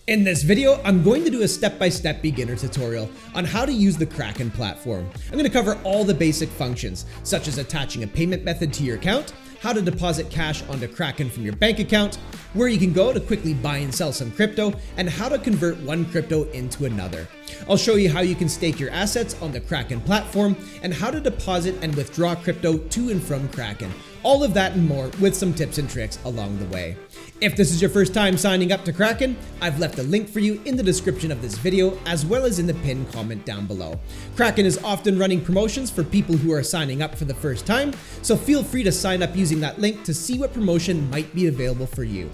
In this video, I'm going to do a step-by-step beginner tutorial on how to use the Kraken platform. I'm going to cover all the basic functions, such as attaching a payment method to your account, how to deposit cash onto Kraken from your bank account, where you can go to quickly buy and sell some crypto, and how to convert one crypto into another. I'll show you how you can stake your assets on the Kraken platform, and how to deposit and withdraw crypto to and from Kraken. All of that and more with some tips and tricks along the way. If this is your first time signing up to Kraken, I've left a link for you in the description of this video as well as in the pinned comment down below. Kraken is often running promotions for people who are signing up for the first time, so feel free to sign up using that link to see what promotion might be available for you.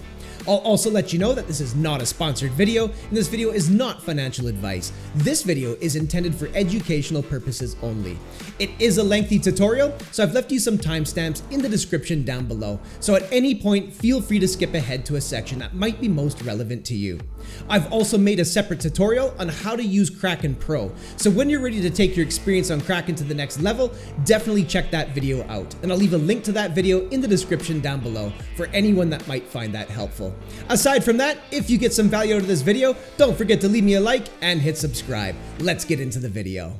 I'll also let you know that this is not a sponsored video, and this video is not financial advice. This video is intended for educational purposes only. It is a lengthy tutorial, so I've left you some timestamps in the description down below, so at any point feel free to skip ahead to a section that might be most relevant to you. I've also made a separate tutorial on how to use Kraken Pro, so when you're ready to take your experience on Kraken to the next level, definitely check that video out, and I'll leave a link to that video in the description down below for anyone that might find that helpful. Aside from that, if you get some value out of this video, don't forget to leave me a like and hit subscribe. Let's get into the video.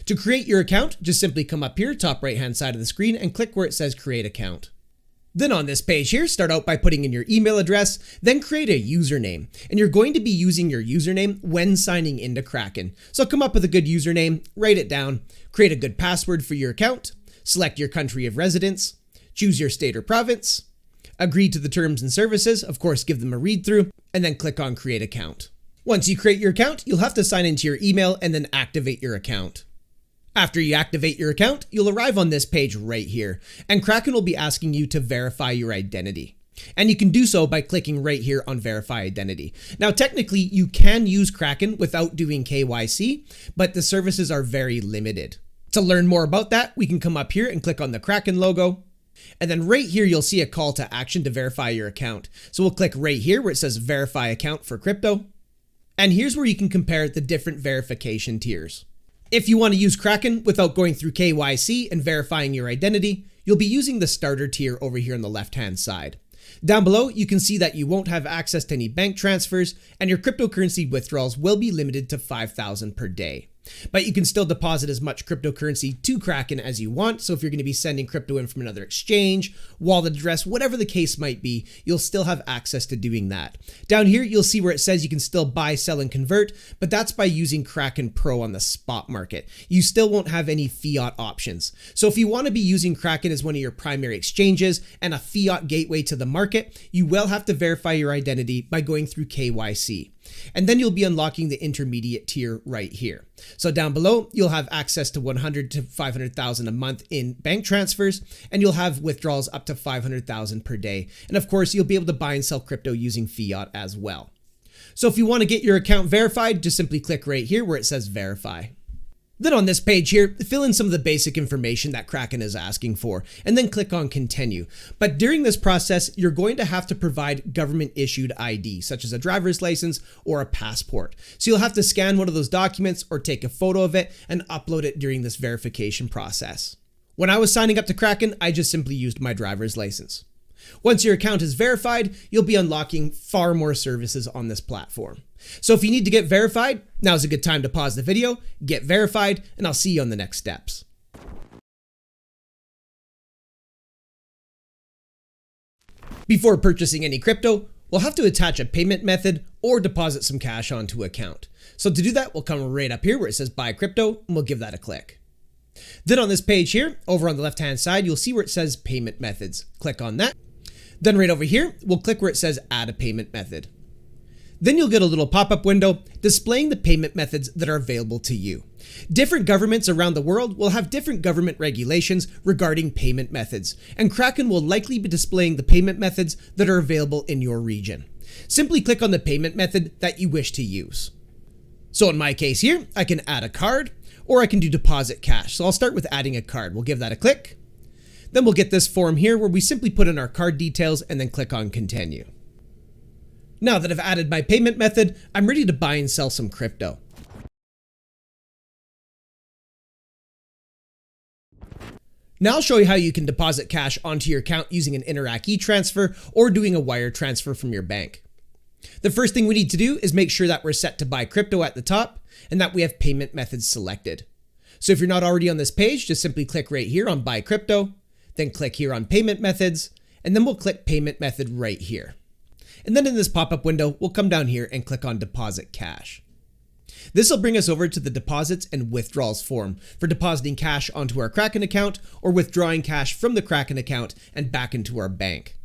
To create your account, just simply come up here, top right hand side of the screen, and click where it says create account. Then on this page here, start out by putting in your email address, then create a username. And you're going to be using your username when signing into Kraken. So come up with a good username, write it down, create a good password for your account, select your country of residence, choose your state or province, agree to the terms and services, of course give them a read through, and then click on create account. Once you create your account, you'll have to sign into your email and then activate your account. After you activate your account, you'll arrive on this page right here, and Kraken will be asking you to verify your identity. And you can do so by clicking right here on verify identity. Now technically you can use Kraken without doing KYC, but the services are very limited. To learn more about that, we can come up here and click on the Kraken logo. And then right here, you'll see a call to action to verify your account. So we'll click right here where it says verify account for crypto. And here's where you can compare the different verification tiers. If you want to use Kraken without going through KYC and verifying your identity, you'll be using the starter tier over here on the left-hand side. Down below, you can see that you won't have access to any bank transfers and your cryptocurrency withdrawals will be limited to 5,000 per day. But you can still deposit as much cryptocurrency to Kraken as you want. So if you're going to be sending crypto in from another exchange, wallet address, whatever the case might be, you'll still have access to doing that. Down here, you'll see where it says you can still buy, sell, and convert, but that's by using Kraken Pro on the spot market. You still won't have any fiat options. So if you want to be using Kraken as one of your primary exchanges and a fiat gateway to the market, you will have to verify your identity by going through KYC. And then you'll be unlocking the intermediate tier right here. So down below, you'll have access to 100 to 500,000 a month in bank transfers, and you'll have withdrawals up to 500,000 per day. And of course, you'll be able to buy and sell crypto using fiat as well. So if you want to get your account verified, just simply click right here where it says verify. Then on this page here, fill in some of the basic information that Kraken is asking for, and then click on continue. But during this process, you're going to have to provide government issued ID, such as a driver's license or a passport. So you'll have to scan one of those documents or take a photo of it and upload it during this verification process. When I was signing up to Kraken, I just simply used my driver's license. Once your account is verified, you'll be unlocking far more services on this platform. So if you need to get verified, now's a good time to pause the video, get verified, and I'll see you on the next steps. Before purchasing any crypto, we'll have to attach a payment method or deposit some cash onto an account. So to do that, we'll come right up here where it says buy crypto, and we'll give that a click. Then on this page here, over on the left-hand side, you'll see where it says payment methods. Click on that. Then right over here, we'll click where it says add a payment method. Then you'll get a little pop-up window displaying the payment methods that are available to you. Different governments around the world will have different government regulations regarding payment methods, and Kraken will likely be displaying the payment methods that are available in your region. Simply click on the payment method that you wish to use. So in my case here, I can add a card, or I can do deposit cash. So I'll start with adding a card. We'll give that a click. Then we'll get this form here where we simply put in our card details and then click on continue. Now that I've added my payment method, I'm ready to buy and sell some crypto. Now I'll show you how you can deposit cash onto your account using an Interac e-transfer or doing a wire transfer from your bank. The first thing we need to do is make sure that we're set to buy crypto at the top and that we have payment methods selected. So if you're not already on this page, just simply click right here on buy crypto, then click here on payment methods, and then we'll click payment method right here. And then in this pop-up window, we'll come down here and click on deposit cash. This will bring us over to the deposits and withdrawals form for depositing cash onto our Kraken account or withdrawing cash from the Kraken account and back into our bank.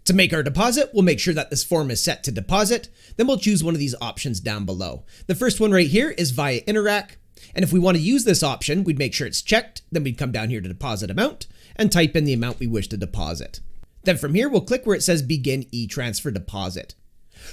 To make our deposit, we'll make sure that this form is set to deposit, then we'll choose one of these options down below. The first one right here is via Interac, and if we want to use this option, we'd make sure it's checked, then we'd come down here to deposit amount and type in the amount we wish to deposit. Then from here, we'll click where it says begin e-transfer deposit.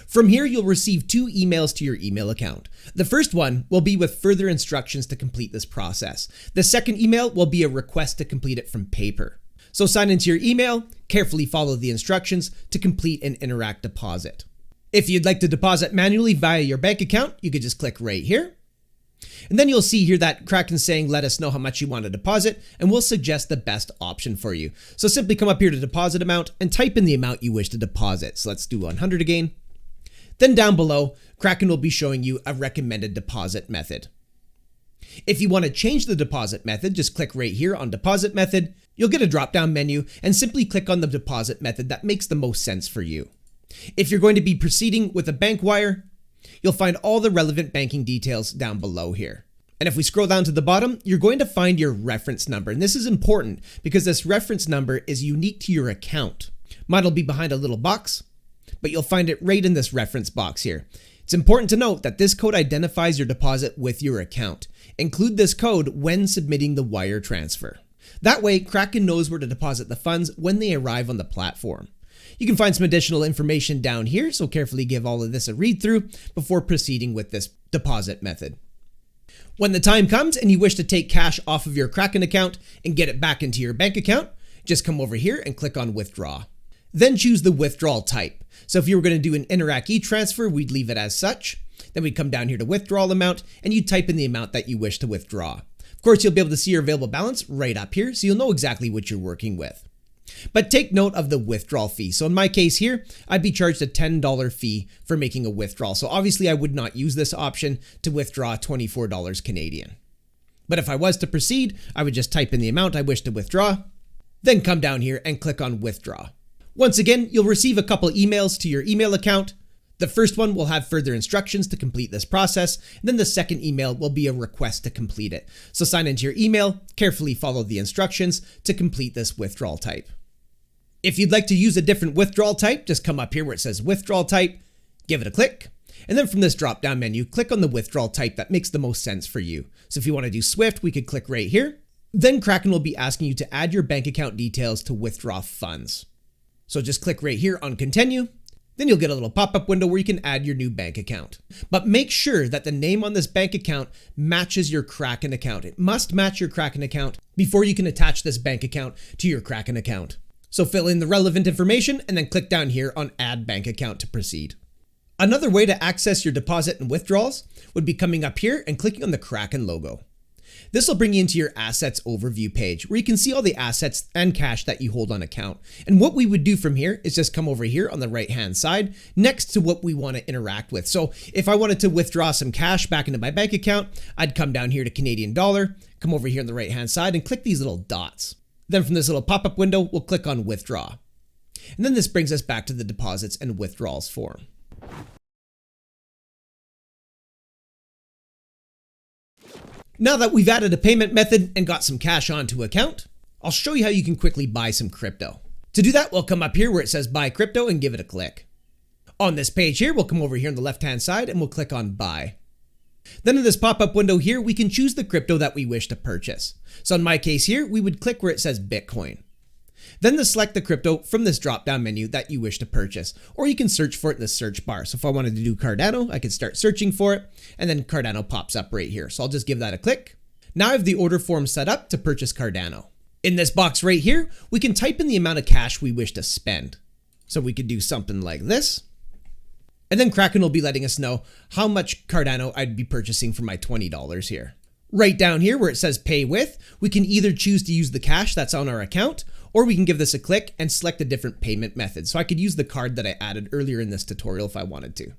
From here, you'll receive 2 emails to your email account. The first one will be with further instructions to complete this process. The second email will be a request to complete it from paper. So sign into your email, carefully follow the instructions to complete an Interac deposit. If you'd like to deposit manually via your bank account, you could just click right here. And then you'll see here that Kraken's saying, let us know how much you want to deposit, and we'll suggest the best option for you. So simply come up here to deposit amount and type in the amount you wish to deposit. So let's do 100 again. Then down below, Kraken will be showing you a recommended deposit method. If you want to change the deposit method, just click right here on deposit method. You'll get a drop-down menu and simply click on the deposit method that makes the most sense for you. If you're going to be proceeding with a bank wire, you'll find all the relevant banking details down below here. And if we scroll down to the bottom, you're going to find your reference number. And this is important because this reference number is unique to your account. Mine will be behind a little box, but you'll find it right in this reference box here. It's important to note that this code identifies your deposit with your account. Include this code when submitting the wire transfer. That way, Kraken knows where to deposit the funds when they arrive on the platform. You can find some additional information down here, so carefully give all of this a read through before proceeding with this deposit method. When the time comes and you wish to take cash off of your Kraken account and get it back into your bank account, just come over here and click on withdraw. Then choose the withdrawal type. So if you were going to do an Interac e-transfer, we'd leave it as such. Then we'd come down here to withdrawal amount and you'd type in the amount that you wish to withdraw. Of course, you'll be able to see your available balance right up here, so you'll know exactly what you're working with. But take note of the withdrawal fee. So in my case here, I'd be charged a $10 fee for making a withdrawal. So obviously I would not use this option to withdraw $24 Canadian. But if I was to proceed, I would just type in the amount I wish to withdraw, then come down here and click on withdraw. Once again, you'll receive a couple emails to your email account. The first one will have further instructions to complete this process, and then the second email will be a request to complete it. So sign into your email, carefully follow the instructions to complete this withdrawal type. If you'd like to use a different withdrawal type, just come up here where it says withdrawal type, give it a click, and then from this drop-down menu, click on the withdrawal type that makes the most sense for you. So if you want to do Swift, we could click right here. Then Kraken will be asking you to add your bank account details to withdraw funds. So just click right here on continue. Then you'll get a little pop-up window where you can add your new bank account. But make sure that the name on this bank account matches your Kraken account. It must match your Kraken account before you can attach this bank account to your Kraken account. So fill in the relevant information and then click down here on add bank account to proceed. Another way to access your deposit and withdrawals would be coming up here and clicking on the Kraken logo. This will bring you into your assets overview page where you can see all the assets and cash that you hold on account. And what we would do from here is just come over here on the right hand side next to what we want to interact with. So if I wanted to withdraw some cash back into my bank account, I'd come down here to Canadian dollar, come over here on the right hand side and click these little dots. Then from this little pop-up window, we'll click on withdraw. And then this brings us back to the deposits and withdrawals form. Now that we've added a payment method and got some cash onto account, I'll show you how you can quickly buy some crypto. To do that, we'll come up here where it says buy crypto and give it a click. On this page here, we'll come over here on the left-hand side and we'll click on buy. Then in this pop-up window here, we can choose the crypto that we wish to purchase. So in my case here, we would click where it says Bitcoin. Then select the crypto from this drop-down menu that you wish to purchase, or you can search for it in the search bar. So if I wanted to do Cardano, I could start searching for it, and then Cardano pops up right here. So I'll just give that a click. Now I have the order form set up to purchase Cardano. In this box right here, we can type in the amount of cash we wish to spend. So we could do something like this. And then Kraken will be letting us know how much Cardano I'd be purchasing for my $20 here. Right down here where it says pay with, we can either choose to use the cash that's on our account, Or we can give this a click and select a different payment method. So I could use the card that I added earlier in this tutorial if I wanted to.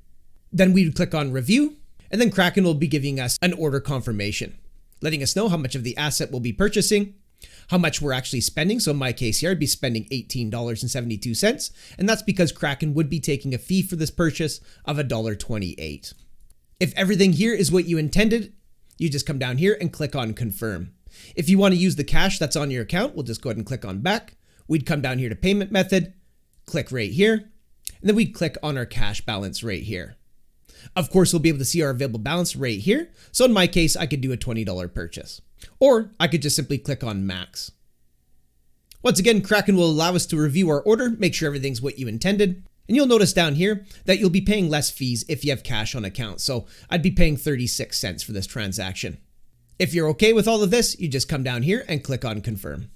Then we would click on review, and then Kraken will be giving us an order confirmation, letting us know how much of the asset we'll be purchasing, how much we're actually spending. So in my case here, I'd be spending $18.72, and that's because Kraken would be taking a fee for this purchase of $1.28. If everything here is what you intended, you just come down here and click on confirm. If you want to use the cash that's on your account, we'll just go ahead and click on back. We'd come down here to payment method, click right here, and then we'd click on our cash balance right here. Of course, we'll be able to see our available balance right here. So in my case, I could do a $20 purchase, or I could just simply click on max. Once again, Kraken will allow us to review our order, make sure everything's what you intended. And you'll notice down here that you'll be paying less fees if you have cash on account. So I'd be paying 36 cents for this transaction. If you're okay with all of this, you just come down here and click on confirm.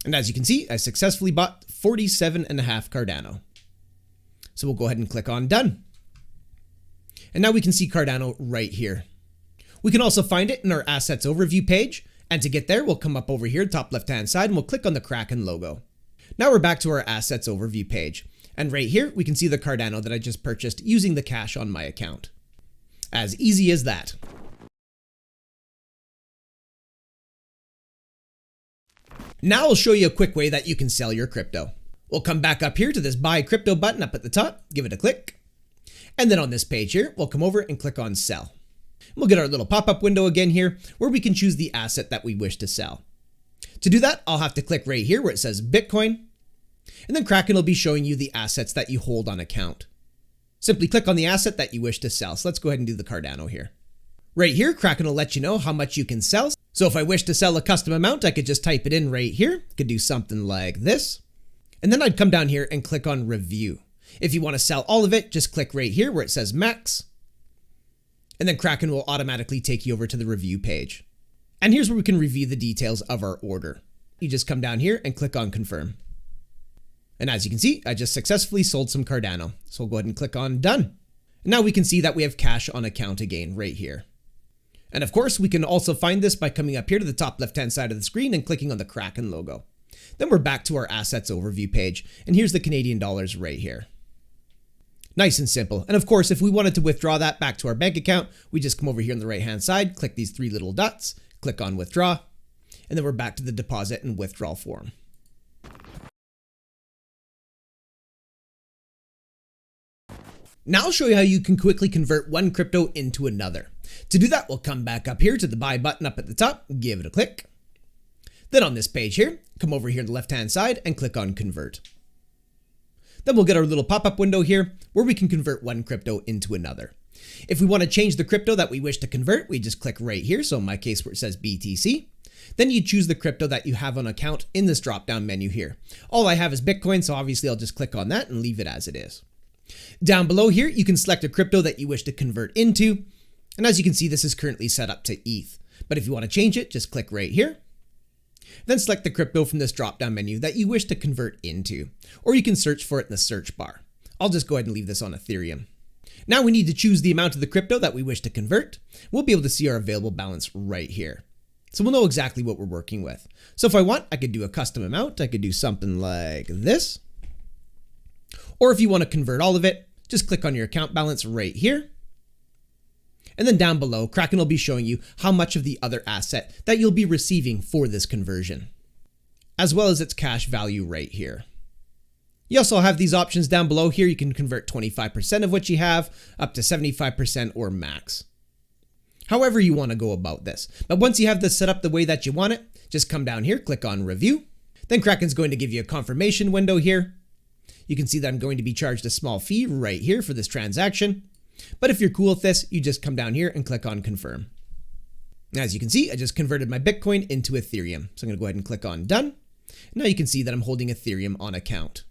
And as you can see, I successfully bought 47.5 Cardano. So we'll go ahead and click on done. And now we can see Cardano right here. We can also find it in our assets overview page. And to get there, we'll come up over here, top left-hand side, and we'll click on the Kraken logo. Now we're back to our assets overview page. And right here, we can see the Cardano that I just purchased using the cash on my account. As easy as that. Now I'll show you a quick way that you can sell your crypto. We'll come back up here to this buy crypto button up at the top, give it a click. And then on this page here, we'll come over and click on sell. We'll get our little pop-up window again here where we can choose the asset that we wish to sell. To do that, I'll have to click right here where it says Bitcoin. And then Kraken will be showing you the assets that you hold on account. Simply click on the asset that you wish to sell. So let's go ahead and do the Cardano here. Right here, Kraken will let you know how much you can sell. So if I wish to sell a custom amount, I could just type it in right here. Could do something like this. And then I'd come down here and click on review. If you want to sell all of it, just click right here where it says max. And then Kraken will automatically take you over to the review page. And here's where we can review the details of our order. You just come down here and click on confirm. And as you can see, I just successfully sold some Cardano. So we'll go ahead and click on done. And now we can see that we have cash on account again right here. And of course, we can also find this by coming up here to the top left-hand side of the screen and clicking on the Kraken logo. Then we're back to our assets overview page. And here's the Canadian dollars right here. Nice and simple. And of course, if we wanted to withdraw that back to our bank account, we just come over here on the right-hand side, click these three little dots, click on withdraw, and then we're back to the deposit and withdrawal form. Now I'll show you how you can quickly convert one crypto into another. To do that, we'll come back up here to the buy button up at the top, give it a click. Then on this page here, come over here on the left-hand side and click on convert. Then we'll get our little pop-up window here where we can convert one crypto into another. If we want to change the crypto that we wish to convert, we just click right here. So in my case where it says BTC, then you choose the crypto that you have on account in this drop-down menu here. All I have is Bitcoin, so obviously I'll just click on that and leave it as it is. Down below here, you can select a crypto that you wish to convert into. And as you can see, this is currently set up to ETH. But if you want to change it, just click right here. Then select the crypto from this drop-down menu that you wish to convert into. Or you can search for it in the search bar. I'll just go ahead and leave this on Ethereum. Now we need to choose the amount of the crypto that we wish to convert. We'll be able to see our available balance right here. So we'll know exactly what we're working with. So if I want, I could do a custom amount. I could do something like this. Or if you want to convert all of it, just click on your account balance right here. And then down below, Kraken will be showing you how much of the other asset that you'll be receiving for this conversion, as well as its cash value right here. You also have these options down below here. You can convert 25% of what you have up to 75% or max. However you want to go about this. But once you have this set up the way that you want it, just come down here, click on review. Then Kraken's going to give you a confirmation window here. You can see that I'm going to be charged a small fee right here for this transaction. But if you're cool with this, you just come down here and click on confirm. As you can see, I just converted my Bitcoin into Ethereum. So I'm going to go ahead and click on done. Now you can see that I'm holding Ethereum on account.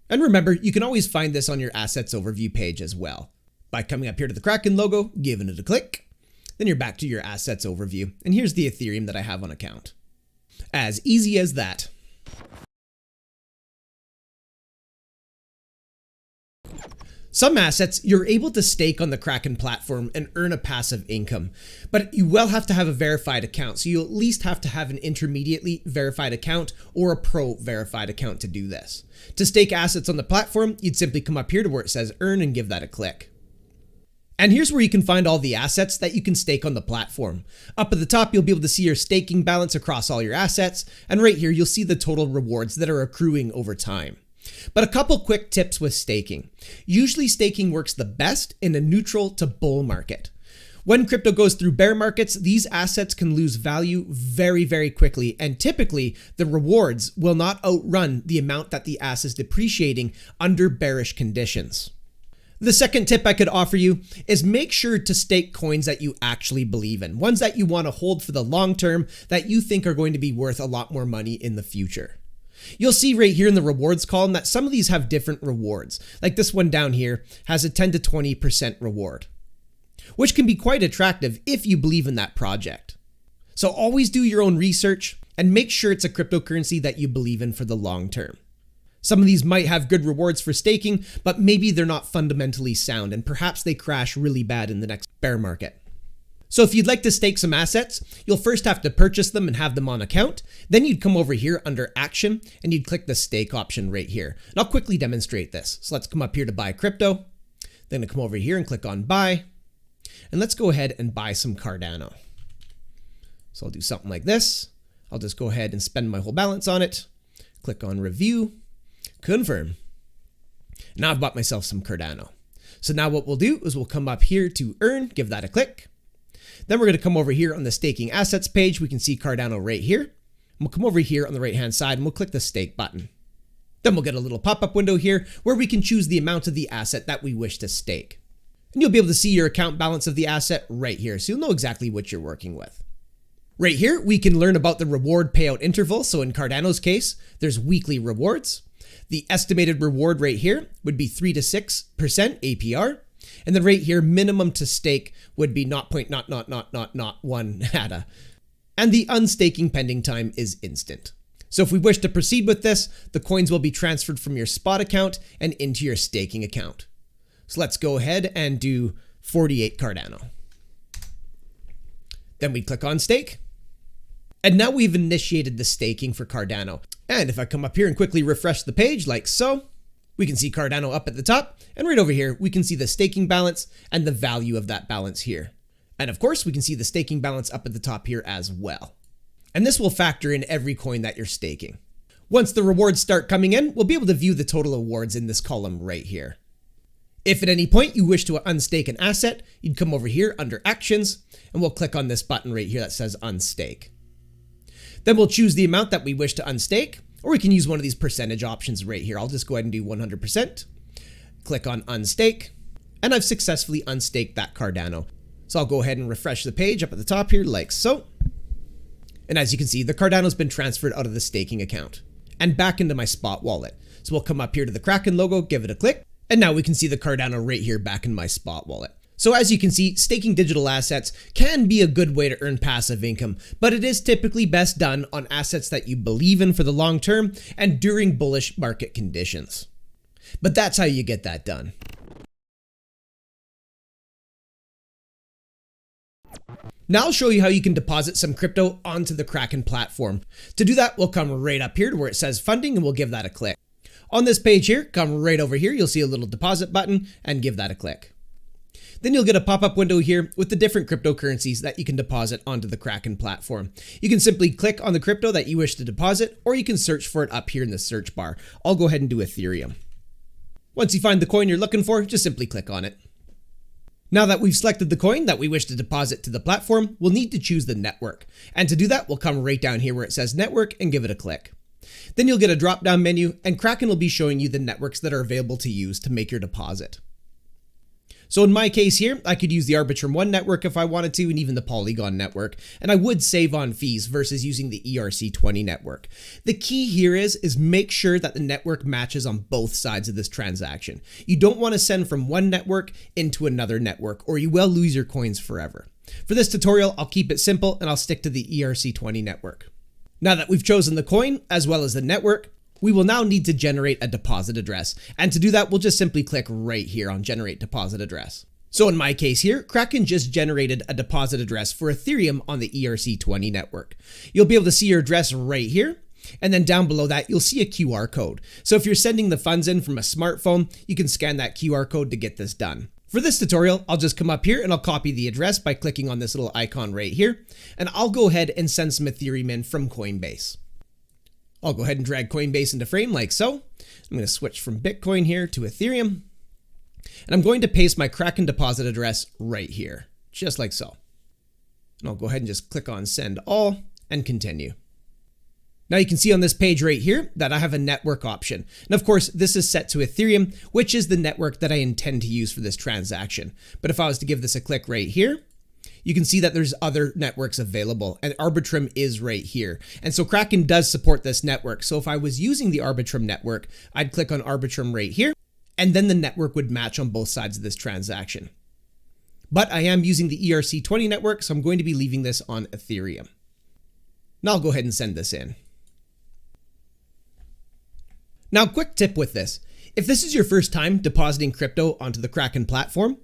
And remember, you can always find this on your assets overview page as well. By coming up here to the Kraken logo, giving it a click, then you're back to your assets overview. And here's the Ethereum that I have on account. As easy as that. Some assets you're able to stake on the Kraken platform and earn a passive income, but you will have to have a verified account, so you'll at least have to have an intermediately verified account or a pro verified account to do this. To stake assets on the platform, you'd simply come up here to where it says earn and give that a click. And here's where you can find all the assets that you can stake on the platform. Up at the top, you'll be able to see your staking balance across all your assets, and right here, you'll see the total rewards that are accruing over time. But a couple quick tips with staking. Usually staking works the best in a neutral to bull market. When crypto goes through bear markets, these assets can lose value very, very quickly, and typically the rewards will not outrun the amount that the asset is depreciating under bearish conditions. The second tip I could offer you is make sure to stake coins that you actually believe in, ones that you want to hold for the long term that you think are going to be worth a lot more money in the future. You'll see right here in the rewards column that some of these have different rewards. Like this one down here has a 10 to 20% reward, which can be quite attractive if you believe in that project. So always do your own research and make sure it's a cryptocurrency that you believe in for the long term. Some of these might have good rewards for staking, but maybe they're not fundamentally sound and perhaps they crash really bad in the next bear market. So if you'd like to stake some assets, you'll first have to purchase them and have them on account. Then you'd come over here under action and you'd click the stake option right here. And I'll quickly demonstrate this. So let's come up here to buy crypto. Then come over here and click on buy. And let's go ahead and buy some Cardano. So I'll do something like this. I'll just go ahead and spend my whole balance on it. Click on review, confirm. Now I've bought myself some Cardano. So now what we'll do is we'll come up here to earn, give that a click. Then we're going to come over here on the staking assets page. We can see Cardano right here. And we'll come over here on the right hand side and we'll click the stake button. Then we'll get a little pop-up window here where we can choose the amount of the asset that we wish to stake. And you'll be able to see your account balance of the asset right here, so you'll know exactly what you're working with. Right here, we can learn about the reward payout interval. So in Cardano's case, there's weekly rewards. The estimated reward right here would be 3 to 6% APR. And then right here, minimum to stake would be 0.00001 ADA. And the unstaking pending time is instant. So if we wish to proceed with this, the coins will be transferred from your spot account and into your staking account. So let's go ahead and do 48 Cardano. Then we click on stake. And now we've initiated the staking for Cardano. And if I come up here and quickly refresh the page like so, we can see Cardano up at the top, and right over here, we can see the staking balance and the value of that balance here. And of course, we can see the staking balance up at the top here as well. And this will factor in every coin that you're staking. Once the rewards start coming in, we'll be able to view the total awards in this column right here. If at any point you wish to unstake an asset, you'd come over here under actions, and we'll click on this button right here that says unstake. Then we'll choose the amount that we wish to unstake, or we can use one of these percentage options right here. I'll just go ahead and do 100%. Click on unstake, and I've successfully unstaked that Cardano. So I'll go ahead and refresh the page up at the top here like so. And as you can see, the Cardano's been transferred out of the staking account and back into my spot wallet. So we'll come up here to the Kraken logo, give it a click, and now we can see the Cardano right here back in my spot wallet. So as you can see, staking digital assets can be a good way to earn passive income, but it is typically best done on assets that you believe in for the long term and during bullish market conditions. But that's how you get that done. Now I'll show you how you can deposit some crypto onto the Kraken platform. To do that, we'll come right up here to where it says funding and we'll give that a click. On this page here, come right over here, you'll see a little deposit button and give that a click. Then you'll get a pop-up window here with the different cryptocurrencies that you can deposit onto the Kraken platform. You can simply click on the crypto that you wish to deposit, or you can search for it up here in the search bar. I'll go ahead and do Ethereum. Once you find the coin you're looking for, just simply click on it. Now that we've selected the coin that we wish to deposit to the platform, we'll need to choose the network. And to do that, we'll come right down here where it says network and give it a click. Then you'll get a drop-down menu, and Kraken will be showing you the networks that are available to use to make your deposit. So in my case here, I could use the Arbitrum 1 network if I wanted to, and even the Polygon network, and I would save on fees versus using the ERC20 network. The key here is make sure that the network matches on both sides of this transaction. You don't want to send from one network into another network, or you will lose your coins forever. For this tutorial, I'll keep it simple, and I'll stick to the ERC20 network. Now that we've chosen the coin, as well as the network, we will now need to generate a deposit address. And to do that, we'll just simply click right here on generate deposit address. So in my case here, Kraken just generated a deposit address for Ethereum on the ERC20 network. You'll be able to see your address right here. And then down below that, you'll see a QR code. So if you're sending the funds in from a smartphone, you can scan that QR code to get this done. For this tutorial, I'll just come up here and I'll copy the address by clicking on this little icon right here. And I'll go ahead and send some Ethereum in from Coinbase. I'll go ahead and drag Coinbase into frame like so. I'm going to switch from Bitcoin here to Ethereum. And I'm going to paste my Kraken deposit address right here, just like so. And I'll go ahead and just click on send all and continue. Now you can see on this page right here that I have a network option. And of course, this is set to Ethereum, which is the network that I intend to use for this transaction. But if I was to give this a click right here, you can see that there's other networks available, and Arbitrum is right here. And so Kraken does support this network. So if I was using the Arbitrum network, I'd click on Arbitrum right here, and then the network would match on both sides of this transaction. But I am using the ERC20 network, so I'm going to be leaving this on Ethereum. Now I'll go ahead and send this in. Now, quick tip with this. If this is your first time depositing crypto onto the Kraken platform,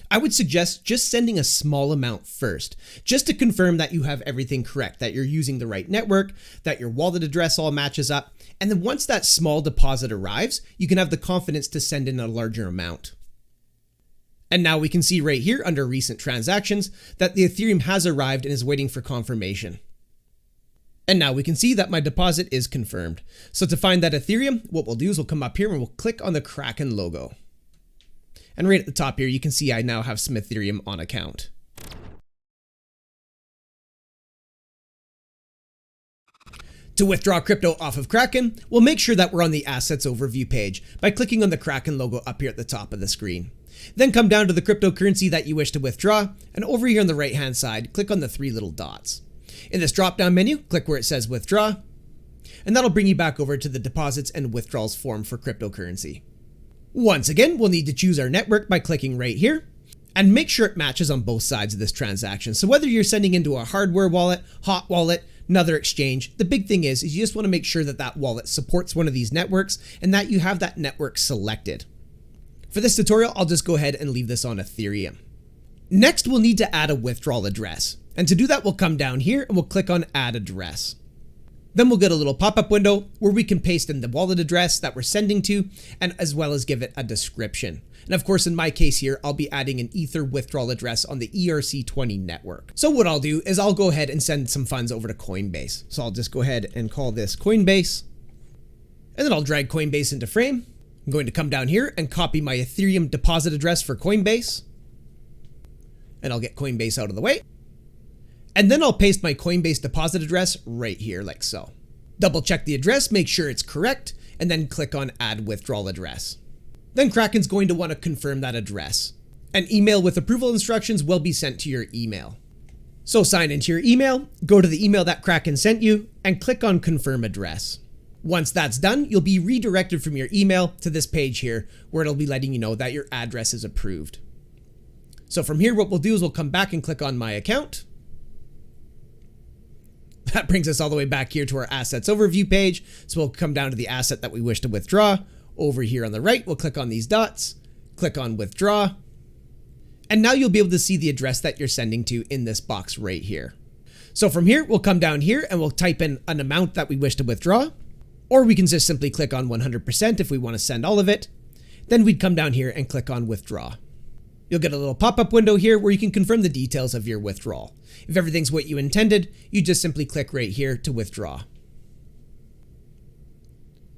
I would suggest just sending a small amount first, just to confirm that you have everything correct, that you're using the right network, that your wallet address all matches up. And then once that small deposit arrives, you can have the confidence to send in a larger amount. And now we can see right here under recent transactions that the Ethereum has arrived and is waiting for confirmation. And now we can see that my deposit is confirmed. So to find that Ethereum, what we'll do is we'll come up here and we'll click on the Kraken logo. And right at the top here, you can see I now have some Ethereum on account. To withdraw crypto off of Kraken, we'll make sure that we're on the Assets Overview page by clicking on the Kraken logo up here at the top of the screen. Then come down to the cryptocurrency that you wish to withdraw, and over here on the right-hand side, click on the three little dots. In this drop-down menu, click where it says Withdraw, and that'll bring you back over to the Deposits and Withdrawals form for cryptocurrency. Once again, we'll need to choose our network by clicking right here, and make sure it matches on both sides of this transaction. So whether you're sending into a hardware wallet, hot wallet, another exchange, the big thing is you just want to make sure that that wallet supports one of these networks and that you have that network selected. For this tutorial, I'll just go ahead and leave this on Ethereum. Next, we'll need to add a withdrawal address. And to do that, we'll come down here and we'll click on Add Address. Then we'll get a little pop-up window where we can paste in the wallet address that we're sending to, and as well as give it a description. And of course, in my case here, I'll be adding an Ether withdrawal address on the ERC20 network. So what I'll do is I'll go ahead and send some funds over to Coinbase. So I'll just go ahead and call this Coinbase. And then I'll drag Coinbase into frame. I'm going to come down here and copy my Ethereum deposit address for Coinbase. And I'll get Coinbase out of the way. And then I'll paste my Coinbase deposit address right here like so. Double check the address, make sure it's correct, and then click on Add Withdrawal Address. Then Kraken's going to want to confirm that address. An email with approval instructions will be sent to your email. So sign into your email, go to the email that Kraken sent you, and click on Confirm Address. Once that's done, you'll be redirected from your email to this page here, where it'll be letting you know that your address is approved. So from here, what we'll do is we'll come back and click on My Account. That brings us all the way back here to our Assets Overview page. So we'll come down to the asset that we wish to withdraw. Over here on the right, we'll click on these dots, click on Withdraw. And now you'll be able to see the address that you're sending to in this box right here. So from here, we'll come down here and we'll type in an amount that we wish to withdraw. Or we can just simply click on 100% if we want to send all of it. Then we'd come down here and click on Withdraw. You'll get a little pop-up window here where you can confirm the details of your withdrawal. If everything's what you intended, you just simply click right here to withdraw.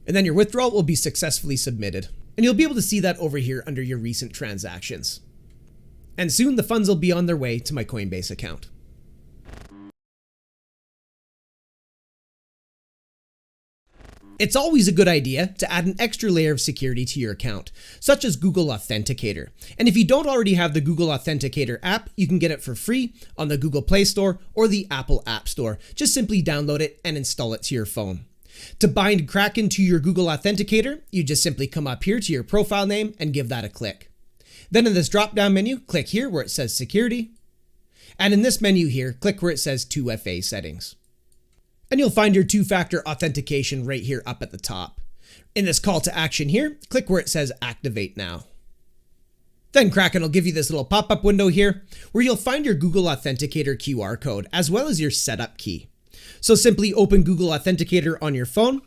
And then your withdrawal will be successfully submitted. And you'll be able to see that over here under your recent transactions. And soon the funds will be on their way to my Coinbase account. It's always a good idea to add an extra layer of security to your account, such as Google Authenticator. And if you don't already have the Google Authenticator app, you can get it for free on the Google Play Store or the Apple App Store. Just simply download it and install it to your phone. To bind Kraken to your Google Authenticator, you just simply come up here to your profile name and give that a click. Then in this drop-down menu, click here where it says Security. And in this menu here, click where it says 2FA Settings. And you'll find your two-factor authentication right here up at the top. In this call to action here, click where it says Activate Now. Then Kraken will give you this little pop-up window here where you'll find your Google Authenticator QR code as well as your setup key. So simply open Google Authenticator on your phone.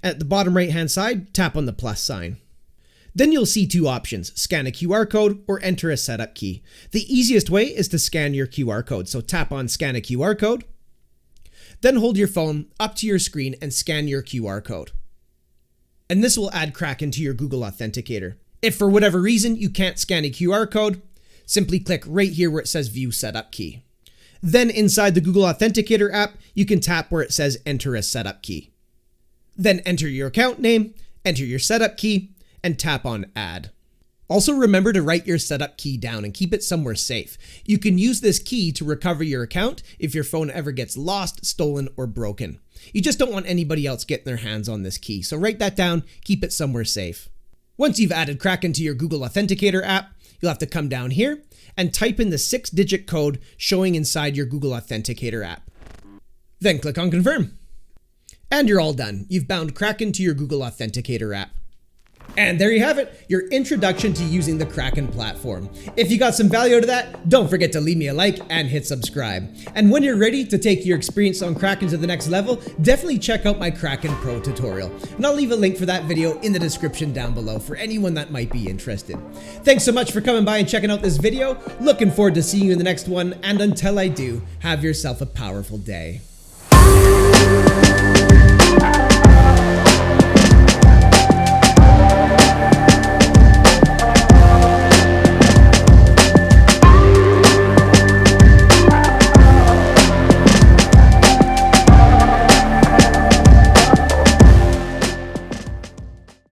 At the bottom right-hand side, tap on the plus sign. Then you'll see two options, scan a QR code or enter a setup key. The easiest way is to scan your QR code, so tap on Scan a QR code. Then hold your phone up to your screen and scan your QR code. And this will add Kraken to your Google Authenticator. If for whatever reason you can't scan a QR code, simply click right here where it says View Setup Key. Then inside the Google Authenticator app, you can tap where it says Enter a Setup Key. Then enter your account name, enter your setup key, and tap on Add. Also remember to write your setup key down and keep it somewhere safe. You can use this key to recover your account if your phone ever gets lost, stolen, or broken. You just don't want anybody else getting their hands on this key, so write that down, keep it somewhere safe. Once you've added Kraken to your Google Authenticator app, you'll have to come down here and type in the 6-digit code showing inside your Google Authenticator app. Then click on Confirm. And you're all done. You've bound Kraken to your Google Authenticator app. And there you have it, your introduction to using the Kraken platform. If you got some value out of that, don't forget to leave me a like and hit subscribe. And when you're ready to take your experience on Kraken to the next level, definitely check out my Kraken Pro tutorial. And I'll leave a link for that video in the description down below for anyone that might be interested. Thanks so much for coming by and checking out this video. Looking forward to seeing you in the next one. And until I do, have yourself a powerful day.